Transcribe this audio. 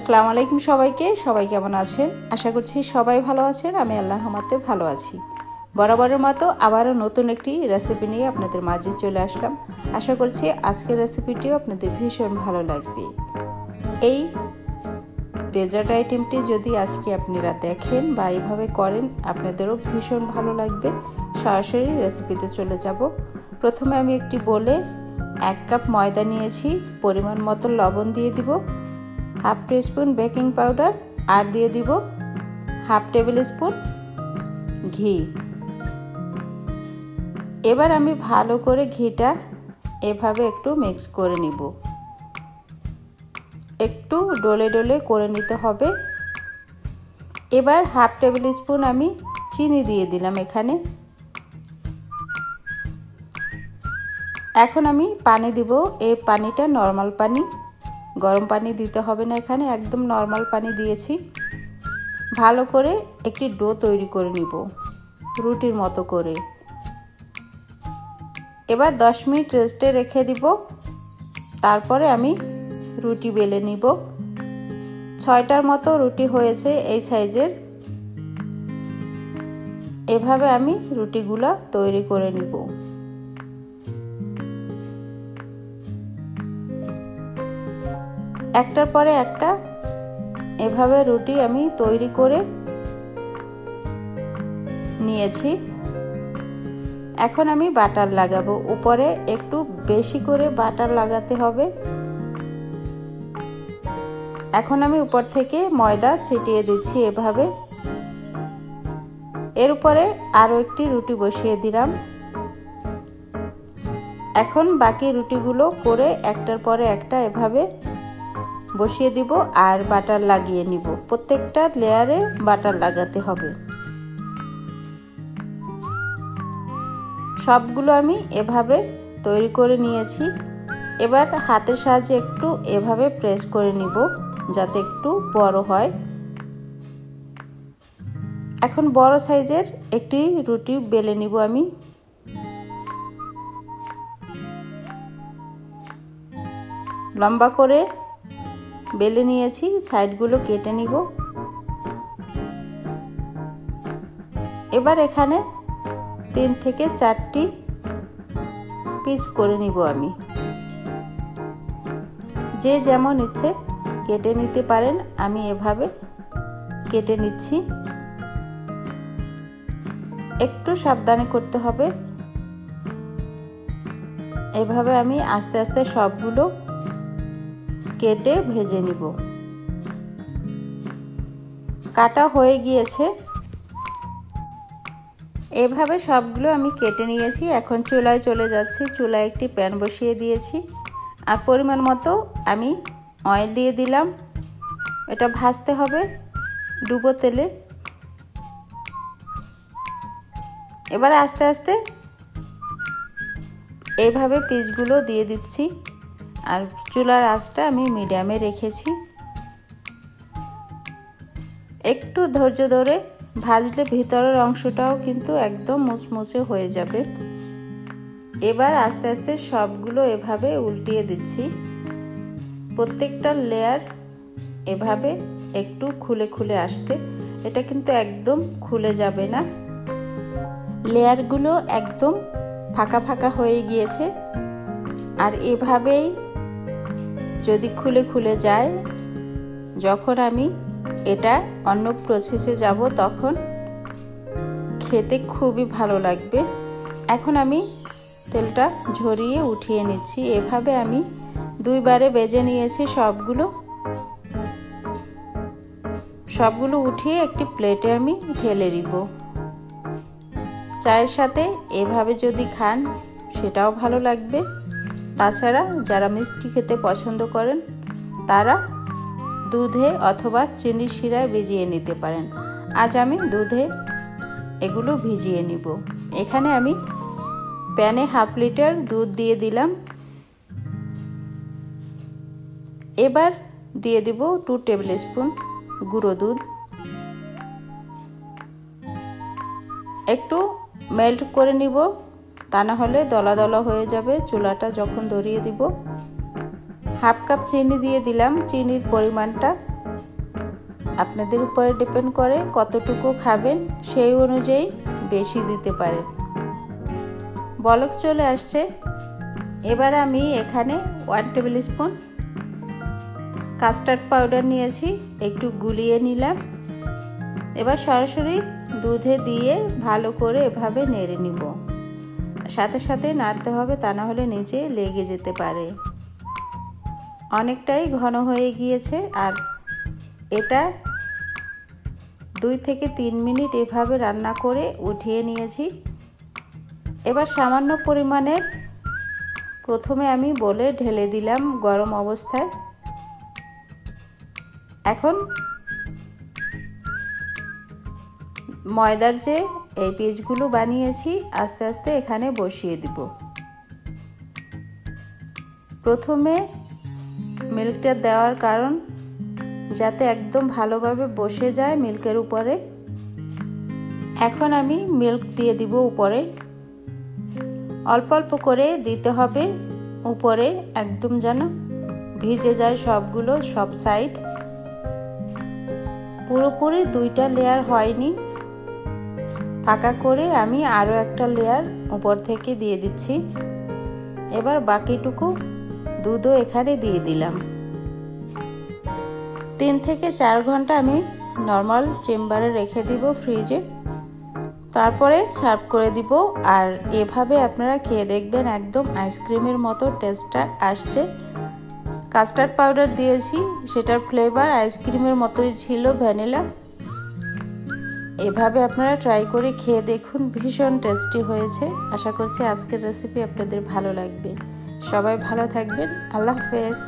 আসসালামু আলাইকুম সবাই কেমন আছেন? আশা করছি সবাই ভালো আছেন। আমি আল্লাহর রহমতে ভালো আছি। বরাবরের মতো আবারও নতুন একটি রেসিপি নিয়ে আপনাদের মাঝে চলে আসলাম। আশা করছি আজকের রেসিপিটিও আপনাদের ভীষণ ভালো লাগবে। এই ডেজার্ট আইটেমটি যদি আজকে আপনারা দেখেন বা এইভাবে করেন, আপনাদেরও ভীষণ ভালো লাগবে। সরাসরি রেসিপিতে চলে যাব। প্রথমে আমি একটি বলে 1 কাপ ময়দা নিয়েছি, পরিমাণ মতো লবণ দিয়ে দিব, হাফ টিস্পুন বেকিং পাউডার আর দিয়ে দিব হাফ টেবিল স্পুন ঘি। এবার আমি ভালো করে ঘিটা এভাবে একটু মিক্স করে নিব। একটু ডলে ডলে করে নিতে হবে। এবার হাফ টেবিল স্পুন আমি চিনি দিয়ে দিলাম এখানে। এখন আমি পানি দিব। এই পানিটা নরমাল পানি, গরম পানি দিতে হবে না, এখানে একদম নরমাল পানি দিয়েছি। ভালো করে একটি ডো তৈরি করে নিব রুটির মতো করে। এবার 10 মিনিট রেস্টে রেখে দিব। তারপরে আমি রুটি বেলে নিব। 6টার মতো রুটি হয়েছে এই সাইজের। এভাবে আমি রুটিগুলো তৈরি করে নিব। একটার পরে একটা এভাবে রুটি আমি তৈরি করে নিয়েছি। এখন আমি বাটার লাগাবো। উপরে একটু বেশি করে বাটার লাগাতে হবে। এখন আমি উপর থেকে ময়দা ছিটিয়ে দিচ্ছি এভাবে। এর উপরে আরও একটি রুটি বসিয়ে দিলাম। এখন বাকি রুটিগুলো করে একটার পরে একটা এভাবে বসিয়ে দিব আর বাটার লাগিয়ে নিব। প্রত্যেকটা লেয়ারে বাটার লাগাতে হবে। সবগুলো আমি এভাবে তৈরি করে নিয়েছি। এবার হাতের সাহায্যে একটু এভাবে প্রেস করে নিব যাতে একটু বড় হয়। এখন বড় সাইজের একটি রুটি বেলে নিব আমি। লম্বা করে বেলে নিয়েছি, সাইডগুলো কেটে নিব। এবার এখানে 3 থেকে 4টি পিস করে নিব আমি। যে যেমন ইচ্ছে কেটে নিতে পারেন। আমি এভাবে কেটে নিচ্ছি। একটু সাবধানে করতে হবে। এভাবে আমি আস্তে আস্তে সবগুলো কেটে ভেজে নিব। কাটা হয়ে গিয়েছে। এভাবে সবগুলো আমি কেটে নিয়েছি। এখন চুলায় চলে যাচ্ছি। চুলায় একটি প্যান বসিয়ে দিয়েছি আর পরিমাণ মতো আমি অয়েল দিয়ে দিলাম। এটা ভাজতে হবে ডুবো তেলে। এবার আস্তে আস্তে এইভাবে পিসগুলো দিয়ে দিচ্ছি আর চুলার আঁচটা আমি মিডিয়ামে রেখেছি। একটু ধৈর্য ধরে ভাজলে ভিতরের অংশটাও কিন্তু একদম মুচমুচে হয়ে যাবে। এবার আস্তে আস্তে সবগুলো এভাবে উল্টিয়ে দিচ্ছি। প্রত্যেকটা লেয়ার এভাবে একটু খুলে খুলে আসছে। এটা কিন্তু একদম খুলে যাবে না। লেয়ারগুলো একদম ফাঁকা ফাঁকা হয়ে গিয়েছে। আর এভাবেই যদি খুলে খুলে যায়, যখন আমি এটা অন্য প্রসেসে যাব তখন খেতে খুবই ভালো লাগবে। এখন আমি তেলটা ঝরিয়ে উঠিয়ে নিচ্ছি। এভাবে আমি 2 বারে ভেজে নিয়েছি সবগুলো উঠিয়ে একটি প্লেটে আমি ঢেলে নিব। চায়ের সাথে এভাবে যদি খান সেটাও ভালো লাগবে। তাছাড়া যারা মিষ্টি খেতে পছন্দ করেন তারা দুধে অথবা চিনির শিরায় ভিজিয়ে নিতে পারেন। আজ আমি দুধে এগুলো ভিজিয়ে নিব। এখানে আমি প্যানে 1/2 লিটার দুধ দিয়ে দিলাম। এবার দিয়ে দিব 2 টেবিল স্পুন গুঁড়ো দুধ। একটু মেল্ট করে নিব, তা না হলে দলা দলা হয়ে যাবে চুলাটা যখন ধরিয়ে দিব। 1/2 কাপ চিনি দিয়ে দিলাম। চিনির পরিমাণটা আপনাদের উপরে ডিপেন্ড করে কতটুকু খাবেন, সেই অনুযায়ী বেশি দিতে পারেন। বলক চলে আসছে। এবার আমি এখানে 1 টেবিল স্পুন কাস্টার্ড পাউডার নিয়েছি, একটু গুলিয়ে নিলাম। এবার সরাসরি দুধে দিয়ে ভালো করে এভাবে নেড়ে নিব। সাথে সাথে নাড়তে হবে, তা না হলে নিচে লেগে যেতে পারে। অনেকটাই ঘন হয়ে গিয়েছে, আর এটা 2 থেকে 3 মিনিট এভাবে রান্না করে উঠিয়ে নিয়েছি। এবার সামান্য পরিমাণের প্রথমে আমি বলে ঢেলে দিলাম গরম অবস্থায়। এখন ময়দার যে এই পিসগুলো বানিয়েছি আস্তে আস্তে এখানে বসিয়ে দিব। প্রথমে মিল্কটা দেওয়ার কারণ যাতে একদম ভালোভাবে বসে যায় মিল্কের উপরে। এখন আমি মিল্ক দিয়ে দিব উপরে, অল্প অল্প করে দিতে হবে উপরে, একদম যেন ভিজে যায় সবগুলো, সব সাইড। পুরোপুরি 2টা লেয়ার হয়নি, ফাঁকা করে আমি আরও একটা লেয়ার উপর থেকে দিয়ে দিচ্ছি। এবার বাকিটুকু দুধও এখানে দিয়ে দিলাম। 3 থেকে 4 ঘন্টা আমি নর্মাল চেম্বারে রেখে দিব ফ্রিজে, তারপরে সার্ভ করে দিব। আর এভাবে আপনারা খেয়ে দেখবেন, একদম আইসক্রিমের মতো টেস্টটা আসছে। কাস্টার্ড পাউডার দিয়েছি, সেটার ফ্লেভার আইসক্রিমের মতোই ছিল, ভ্যানিলা। এভাবে আপনারা ট্রাই করে খেয়ে দেখুন, ভীষণ টেস্টি হয়েছে। আশা করছি আজকের রেসিপি আপনাদের ভালো লাগবে। সবাই ভালো থাকবেন। আল্লাহ হাফেজ।